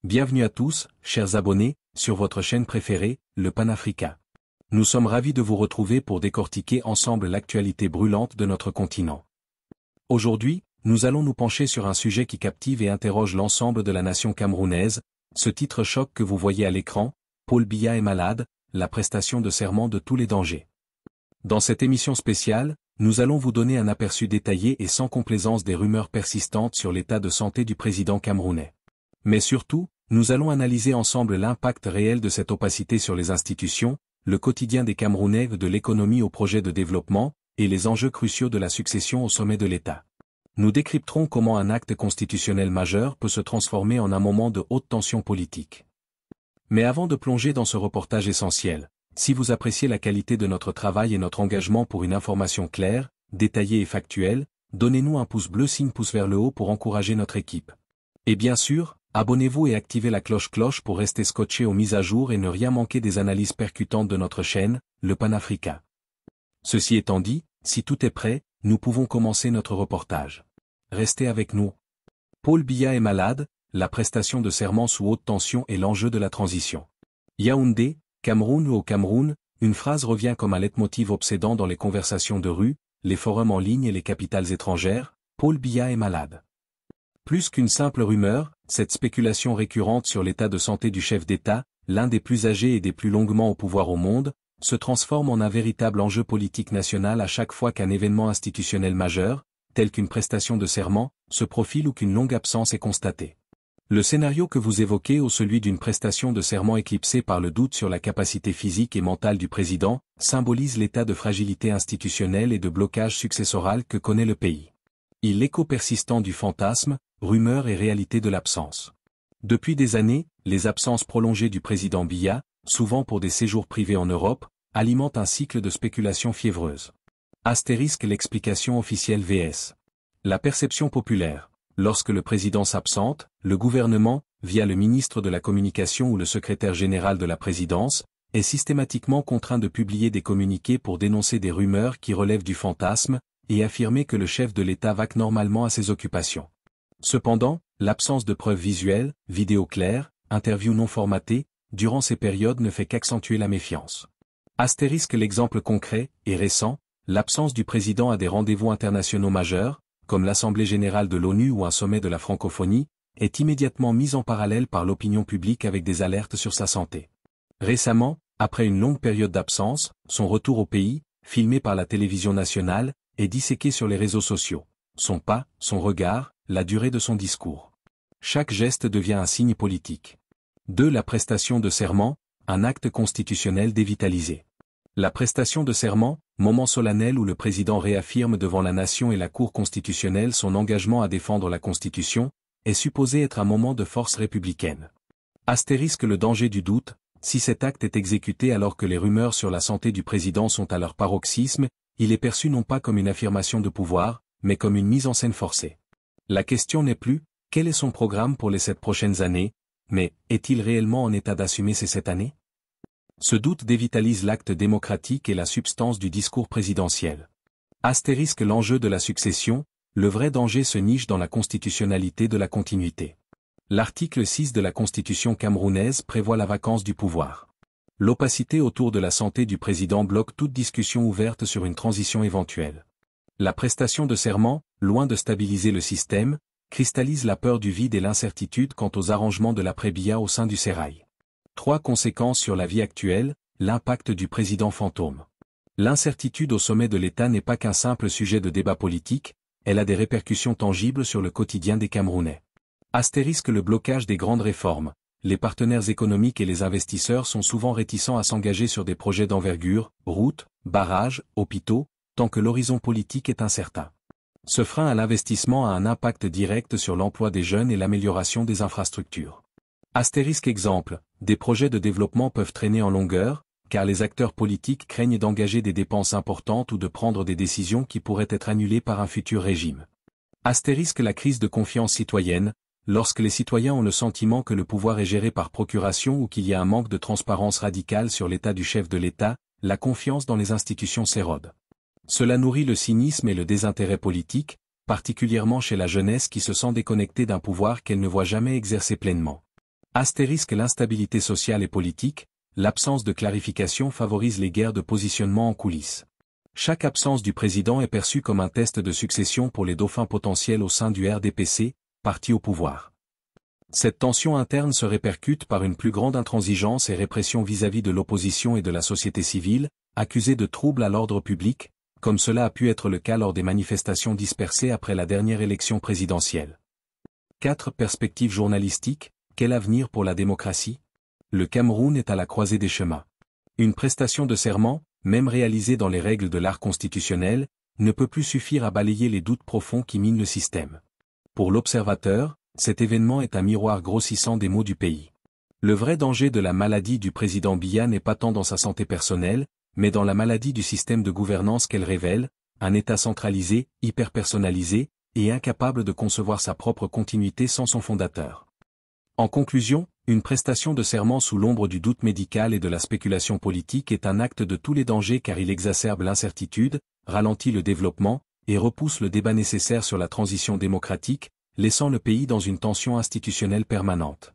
Bienvenue à tous, chers abonnés, sur votre chaîne préférée, le Panafrica. Nous sommes ravis de vous retrouver pour décortiquer ensemble l'actualité brûlante de notre continent. Aujourd'hui, nous allons nous pencher sur un sujet qui captive et interroge l'ensemble de la nation camerounaise, ce titre choc que vous voyez à l'écran, Paul Biya est malade, la prestation de serment de tous les dangers. Dans cette émission spéciale, nous allons vous donner un aperçu détaillé et sans complaisance des rumeurs persistantes sur l'état de santé du président camerounais. Mais surtout, nous allons analyser ensemble l'impact réel de cette opacité sur les institutions, le quotidien des Camerounais de l'économie au projet de développement, et les enjeux cruciaux de la succession au sommet de l'État. Nous décrypterons comment un acte constitutionnel majeur peut se transformer en un moment de haute tension politique. Mais avant de plonger dans ce reportage essentiel, si vous appréciez la qualité de notre travail et notre engagement pour une information claire, détaillée et factuelle, donnez-nous un pouce bleu signe pouce vers le haut pour encourager notre équipe. Et bien sûr, abonnez-vous et activez la cloche pour rester scotché aux mises à jour et ne rien manquer des analyses percutantes de notre chaîne, le Panafrica. Ceci étant dit, si tout est prêt, nous pouvons commencer notre reportage. Restez avec nous. Paul Biya est malade, la prestation de serment sous haute tension est l'enjeu de la transition. Yaoundé, Cameroun ou au Cameroun, une phrase revient comme un leitmotiv obsédant dans les conversations de rue, les forums en ligne et les capitales étrangères, Paul Biya est malade. Plus qu'une simple rumeur, cette spéculation récurrente sur l'état de santé du chef d'État, l'un des plus âgés et des plus longuement au pouvoir au monde, se transforme en un véritable enjeu politique national à chaque fois qu'un événement institutionnel majeur, tel qu'une prestation de serment, se profile ou qu'une longue absence est constatée. Le scénario que vous évoquez ou celui d'une prestation de serment éclipsée par le doute sur la capacité physique et mentale du président, symbolise l'état de fragilité institutionnelle et de blocage successoral que connaît le pays. L'écho persistant du fantasme, rumeurs et réalité de l'absence. Depuis des années, les absences prolongées du président Biya, souvent pour des séjours privés en Europe, alimentent un cycle de spéculation fiévreuse. Astérisque l'explication officielle vs. La perception populaire. Lorsque le président s'absente, le gouvernement, via le ministre de la Communication ou le secrétaire général de la présidence, est systématiquement contraint de publier des communiqués pour dénoncer des rumeurs qui relèvent du fantasme, et affirmer que le chef de l'État vaque normalement à ses occupations. Cependant, l'absence de preuves visuelles, vidéos claires, interviews non formatées, durant ces périodes ne fait qu'accentuer la méfiance. Astérisque l'exemple concret, et récent, l'absence du président à des rendez-vous internationaux majeurs, comme l'Assemblée générale de l'ONU ou un sommet de la francophonie, est immédiatement mise en parallèle par l'opinion publique avec des alertes sur sa santé. Récemment, après une longue période d'absence, son retour au pays, filmé par la télévision nationale, est disséqué sur les réseaux sociaux. Son pas, son regard, la durée de son discours. Chaque geste devient un signe politique. 2. La prestation de serment, un acte constitutionnel dévitalisé. La prestation de serment, moment solennel où le président réaffirme devant la nation et la Cour constitutionnelle son engagement à défendre la Constitution, est supposé être un moment de force républicaine. Astérisque le danger du doute, si cet acte est exécuté alors que les rumeurs sur la santé du président sont à leur paroxysme, il est perçu non pas comme une affirmation de pouvoir, mais comme une mise en scène forcée. La question n'est plus, quel est son programme pour les 7 prochaines années, mais, est-il réellement en état d'assumer ces 7 années? Ce doute dévitalise l'acte démocratique et la substance du discours présidentiel. Astérisque l'enjeu de la succession, le vrai danger se niche dans la constitutionnalité de la continuité. L'article 6 de la Constitution camerounaise prévoit la vacance du pouvoir. L'opacité autour de la santé du président bloque toute discussion ouverte sur une transition éventuelle. La prestation de serment, loin de stabiliser le système, cristallise la peur du vide et l'incertitude quant aux arrangements de l'après-Biya au sein du sérail. 3 conséquences sur la vie actuelle, l'impact du président fantôme. L'incertitude au sommet de l'État n'est pas qu'un simple sujet de débat politique, elle a des répercussions tangibles sur le quotidien des Camerounais. Astérisque le blocage des grandes réformes. Les partenaires économiques et les investisseurs sont souvent réticents à s'engager sur des projets d'envergure, routes, barrages, hôpitaux, tant que l'horizon politique est incertain. Ce frein à l'investissement a un impact direct sur l'emploi des jeunes et l'amélioration des infrastructures. Astérisque exemple, des projets de développement peuvent traîner en longueur, car les acteurs politiques craignent d'engager des dépenses importantes ou de prendre des décisions qui pourraient être annulées par un futur régime. Astérisque la crise de confiance citoyenne, lorsque les citoyens ont le sentiment que le pouvoir est géré par procuration ou qu'il y a un manque de transparence radicale sur l'état du chef de l'État, la confiance dans les institutions s'érode. Cela nourrit le cynisme et le désintérêt politique, particulièrement chez la jeunesse qui se sent déconnectée d'un pouvoir qu'elle ne voit jamais exercer pleinement. Astérisque l'instabilité sociale et politique, l'absence de clarification favorise les guerres de positionnement en coulisses. Chaque absence du président est perçue comme un test de succession pour les dauphins potentiels au sein du RDPC, parti au pouvoir. Cette tension interne se répercute par une plus grande intransigeance et répression vis-à-vis de l'opposition et de la société civile, accusée de troubles à l'ordre public, comme cela a pu être le cas lors des manifestations dispersées après la dernière élection présidentielle. 4. Perspectives journalistiques, quel avenir pour la démocratie? Le Cameroun est à la croisée des chemins. Une prestation de serment, même réalisée dans les règles de l'art constitutionnel, ne peut plus suffire à balayer les doutes profonds qui minent le système. Pour l'observateur, cet événement est un miroir grossissant des maux du pays. Le vrai danger de la maladie du président Biya n'est pas tant dans sa santé personnelle, mais dans la maladie du système de gouvernance qu'elle révèle, un État centralisé, hyper-personnalisé, et incapable de concevoir sa propre continuité sans son fondateur. En conclusion, une prestation de serment sous l'ombre du doute médical et de la spéculation politique est un acte de tous les dangers car il exacerbe l'incertitude, ralentit le développement, et repousse le débat nécessaire sur la transition démocratique, laissant le pays dans une tension institutionnelle permanente.